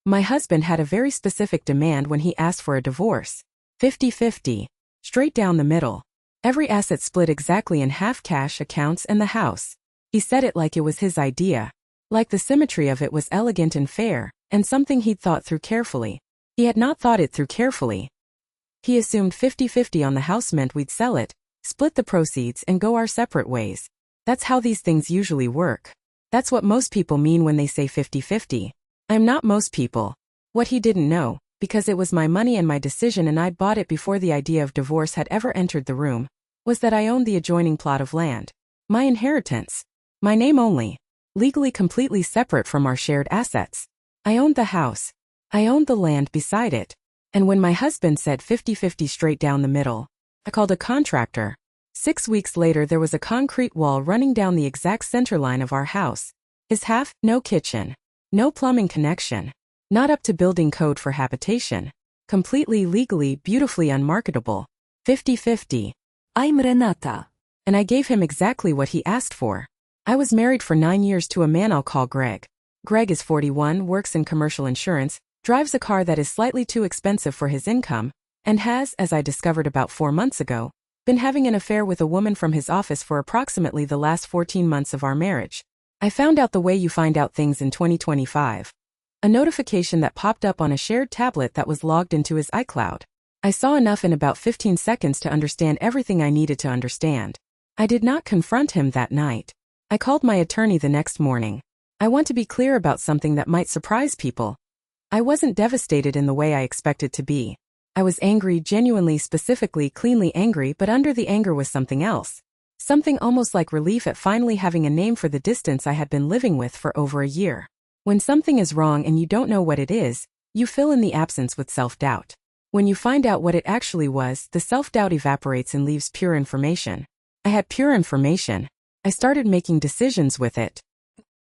My husband had a very specific demand when he asked for a divorce. 50-50. Straight down the middle. Every asset split exactly in half: cash, accounts, and the house. He said it like it was his idea. Like the symmetry of it was elegant and fair, and something he'd thought through carefully. He had not thought it through carefully. He assumed 50-50 on the house meant we'd sell it, split the proceeds, and go our separate ways. That's how these things usually work. That's what most people mean when they say 50-50. I'm not most people. What he didn't know, because it was my money and my decision and I'd bought it before the idea of divorce had ever entered the room, was that I owned the adjoining plot of land. My inheritance. My name only. Legally completely separate from our shared assets. I owned the house. I owned the land beside it. And when my husband said 50-50 straight down the middle, I called a contractor. 6 weeks later there was a concrete wall running down the exact center line of our house. His half, no kitchen. No plumbing connection. Not up to building code for habitation. Completely legally, beautifully unmarketable. 50-50. I'm Renata. And I gave him exactly what he asked for. I was married for 9 years to a man I'll call Greg. Greg is 41, works in commercial insurance, drives a car that is slightly too expensive for his income, and has, as I discovered about 4 months ago, been having an affair with a woman from his office for approximately the last 14 months of our marriage. I found out the way you find out things in 2025. A notification that popped up on a shared tablet that was logged into his iCloud. I saw enough in about 15 seconds to understand everything I needed to understand. I did not confront him that night. I called my attorney the next morning. I want to be clear about something that might surprise people. I wasn't devastated in the way I expected to be. I was angry, genuinely, specifically, cleanly angry, but under the anger was something else. Something almost like relief at finally having a name for the distance I had been living with for over a year. When something is wrong and you don't know what it is, you fill in the absence with self-doubt. When you find out what it actually was, the self-doubt evaporates and leaves pure information. I had pure information. I started making decisions with it.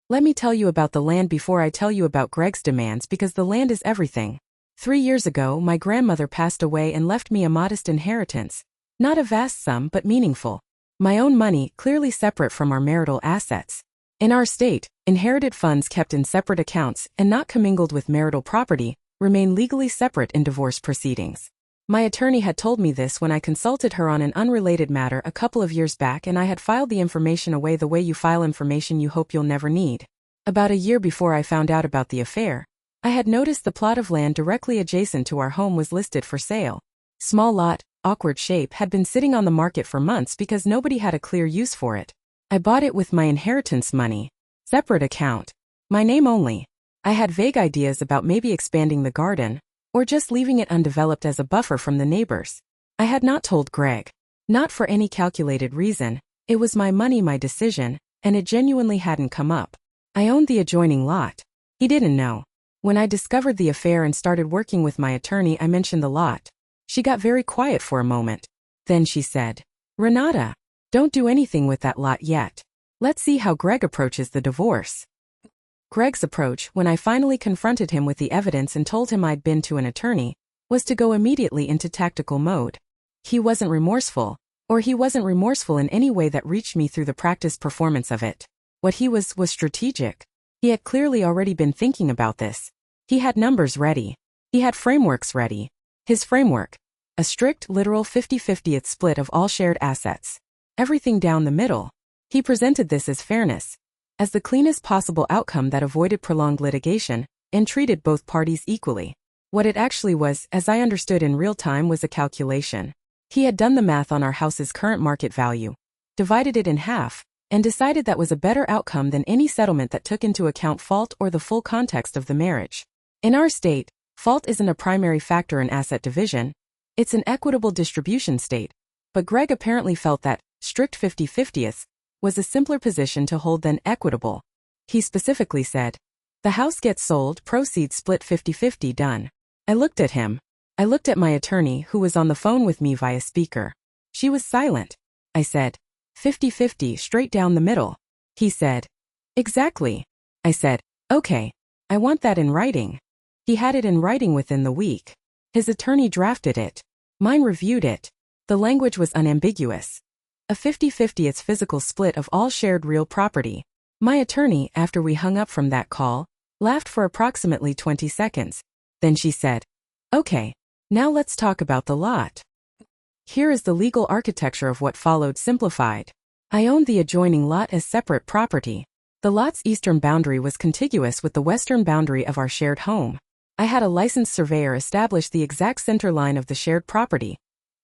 Let me tell you about the land before I tell you about Greg's demands, because the land is everything. 3 years ago, my grandmother passed away and left me a modest inheritance. Not a vast sum, but meaningful. My own money, clearly separate from our marital assets. In our state, inherited funds kept in separate accounts and not commingled with marital property remain legally separate in divorce proceedings. My attorney had told me this when I consulted her on an unrelated matter a couple of years back, and I had filed the information away the way you file information you hope you'll never need. About a year before I found out about the affair, I had noticed the plot of land directly adjacent to our home was listed for sale. Small lot, awkward shape, had been sitting on the market for months because nobody had a clear use for it. I bought it with my inheritance money. Separate account. My name only. I had vague ideas about maybe expanding the garden, or just leaving it undeveloped as a buffer from the neighbors. I had not told Greg. Not for any calculated reason. It was my money, my decision, and it genuinely hadn't come up. I owned the adjoining lot. He didn't know. When I discovered the affair and started working with my attorney, I mentioned the lot. She got very quiet for a moment. Then she said, "Renata, don't do anything with that lot yet. Let's see how Greg approaches the divorce." Greg's approach, when I finally confronted him with the evidence and told him I'd been to an attorney, was to go immediately into tactical mode. He wasn't remorseful in any way that reached me through the practiced performance of it. What he was strategic. He had clearly already been thinking about this. He had numbers ready. He had frameworks ready. His framework. A strict, literal 50-50th split of all shared assets. Everything down the middle. He presented this as fairness. As the cleanest possible outcome that avoided prolonged litigation, and treated both parties equally. What it actually was, as I understood in real time, was a calculation. He had done the math on our house's current market value, divided it in half, and decided that was a better outcome than any settlement that took into account fault or the full context of the marriage. In our state, fault isn't a primary factor in asset division. It's an equitable distribution state. But Greg apparently felt that strict 50-50ths was a simpler position to hold than equitable. He specifically said, "The house gets sold, proceeds split 50-50, done." I looked at him. I looked at my attorney, who was on the phone with me via speaker. She was silent. I said, 50-50 straight down the middle. He said, "Exactly." I said, "Okay. I want that in writing." He had it in writing within the week. His attorney drafted it. Mine reviewed it. The language was unambiguous. A 50-50th physical split of all shared real property. My attorney, after we hung up from that call, laughed for approximately 20 seconds. Then she said, "Okay, now let's talk about the lot." Here is the legal architecture of what followed simplified. I owned the adjoining lot as separate property. The lot's eastern boundary was contiguous with the western boundary of our shared home. I had a licensed surveyor establish the exact center line of the shared property,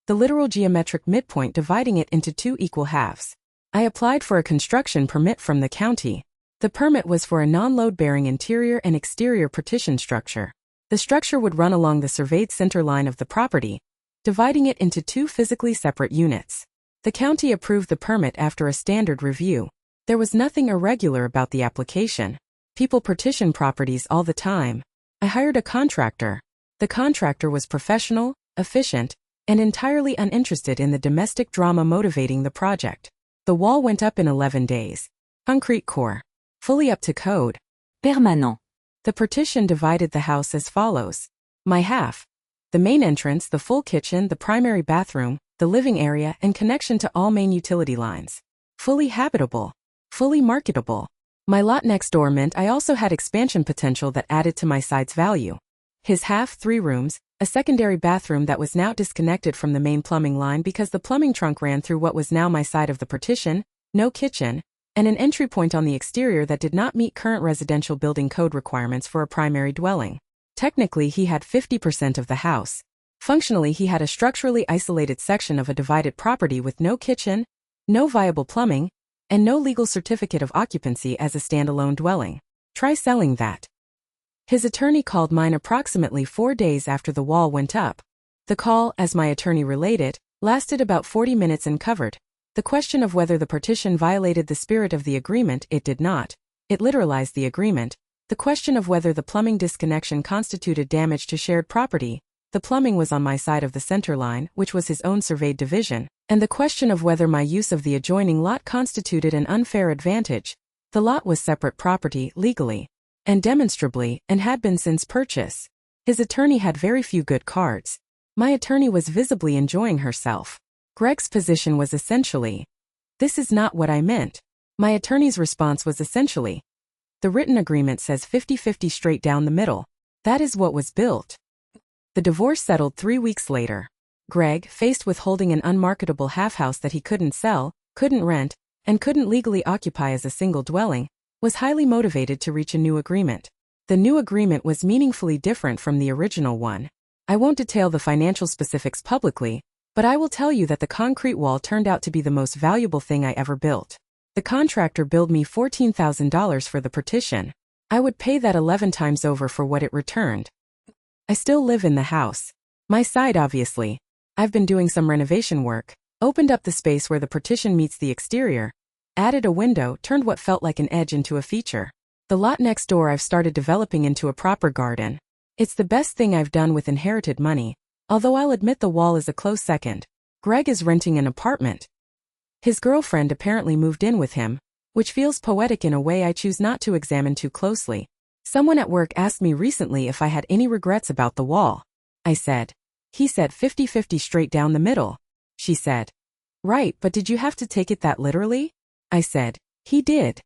the literal geometric midpoint dividing it into 2 equal halves. I applied for a construction permit from the county. The permit was for a non-load-bearing interior and exterior partition structure. The structure would run along the surveyed center line of the property, dividing it into 2 physically separate units. The county approved the permit after a standard review. There was nothing irregular about the application. People partition properties all the time. I hired a contractor. The contractor was professional, efficient, and entirely uninterested in the domestic drama motivating the project. The wall went up in 11 days. Concrete core. Fully up to code. Permanent. The partition divided the house as follows. My half. The main entrance, the full kitchen, the primary bathroom, the living area, and connection to all main utility lines. Fully habitable. Fully marketable. My lot next door meant I also had expansion potential that added to my side's value. His half, 3 rooms, a secondary bathroom that was now disconnected from the main plumbing line because the plumbing trunk ran through what was now my side of the partition, no kitchen, and an entry point on the exterior that did not meet current residential building code requirements for a primary dwelling. Technically, he had 50% of the house. Functionally, he had a structurally isolated section of a divided property with no kitchen, no viable plumbing, and no legal certificate of occupancy as a standalone dwelling. Try selling that. His attorney called mine approximately 4 days after the wall went up. The call, as my attorney related, lasted about 40 minutes and covered the question of whether the partition violated the spirit of the agreement. It did not. It literalized the agreement. The question of whether the plumbing disconnection constituted damage to shared property. The plumbing was on my side of the center line, which was his own surveyed division, and the question of whether my use of the adjoining lot constituted an unfair advantage. The lot was separate property, legally, and demonstrably, and had been since purchase. His attorney had very few good cards. My attorney was visibly enjoying herself. Greg's position was essentially, "This is not what I meant." My attorney's response was essentially, "The written agreement says 50-50 straight down the middle. That is what was built." The divorce settled 3 weeks later. Greg, faced with holding an unmarketable half-house that he couldn't sell, couldn't rent, and couldn't legally occupy as a single dwelling, was highly motivated to reach a new agreement. The new agreement was meaningfully different from the original one. I won't detail the financial specifics publicly, but I will tell you that the concrete wall turned out to be the most valuable thing I ever built. The contractor billed me $14,000 for the partition. I would pay that 11 times over for what it returned. I still live in the house. My side, obviously. I've been doing some renovation work, opened up the space where the partition meets the exterior, added a window, turned what felt like an edge into a feature. The lot next door I've started developing into a proper garden. It's the best thing I've done with inherited money, although I'll admit the wall is a close second. Greg is renting an apartment. His girlfriend apparently moved in with him, which feels poetic in a way I choose not to examine too closely. Someone at work asked me recently if I had any regrets about the wall. I said, "He said 50-50 straight down the middle." She said, "Right, but did you have to take it that literally?" I said, "He did."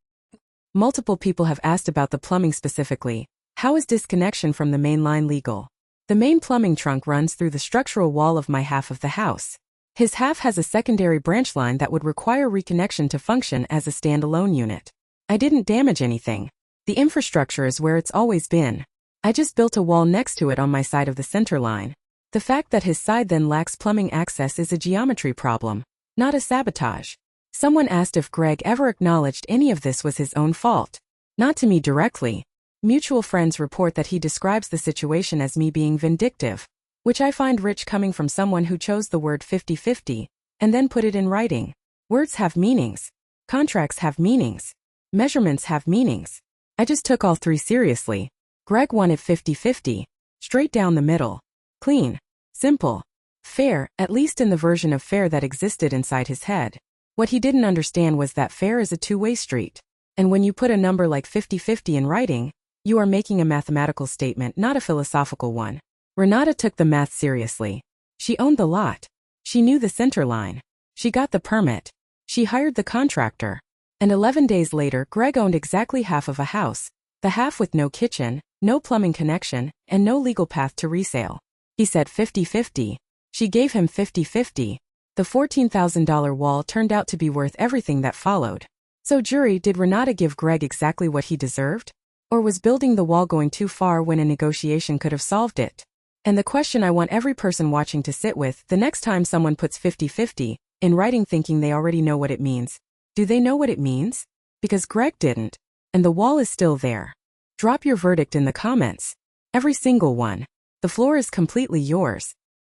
Multiple people have asked about the plumbing specifically. How is disconnection from the main line legal? The main plumbing trunk runs through the structural wall of my half of the house. His half has a secondary branch line that would require reconnection to function as a standalone unit. I didn't damage anything. The infrastructure is where it's always been. I just built a wall next to it on my side of the center line. The fact that his side then lacks plumbing access is a geometry problem, not a sabotage. Someone asked if Greg ever acknowledged any of this was his own fault. Not to me directly. Mutual friends report that he describes the situation as me being vindictive, which I find rich coming from someone who chose the word 50-50 and then put it in writing. Words have meanings. Contracts have meanings. Measurements have meanings. I just took all 3 seriously. Greg wanted 50-50, straight down the middle. Clean. Simple. Fair, at least in the version of fair that existed inside his head. What he didn't understand was that fair is a two-way street. And when you put a number like 50-50 in writing, you are making a mathematical statement, not a philosophical one. Renata took the math seriously. She owned the lot. She knew the center line. She got the permit. She hired the contractor. And 11 days later, Greg owned exactly half of a house The half with no kitchen, no plumbing connection, and no legal path to resale. He said 50-50. She gave him 50-50. The $14,000 wall turned out to be worth everything that followed. So jury, did Renata give Greg exactly what he deserved? Or was building the wall going too far when a negotiation could have solved it? And the question I want every person watching to sit with the next time someone puts 50-50 in writing thinking they already know what it means. Do they know what it means? Because Greg didn't. And the wall is still there. Drop your verdict in the comments. Every single one. The floor is completely yours.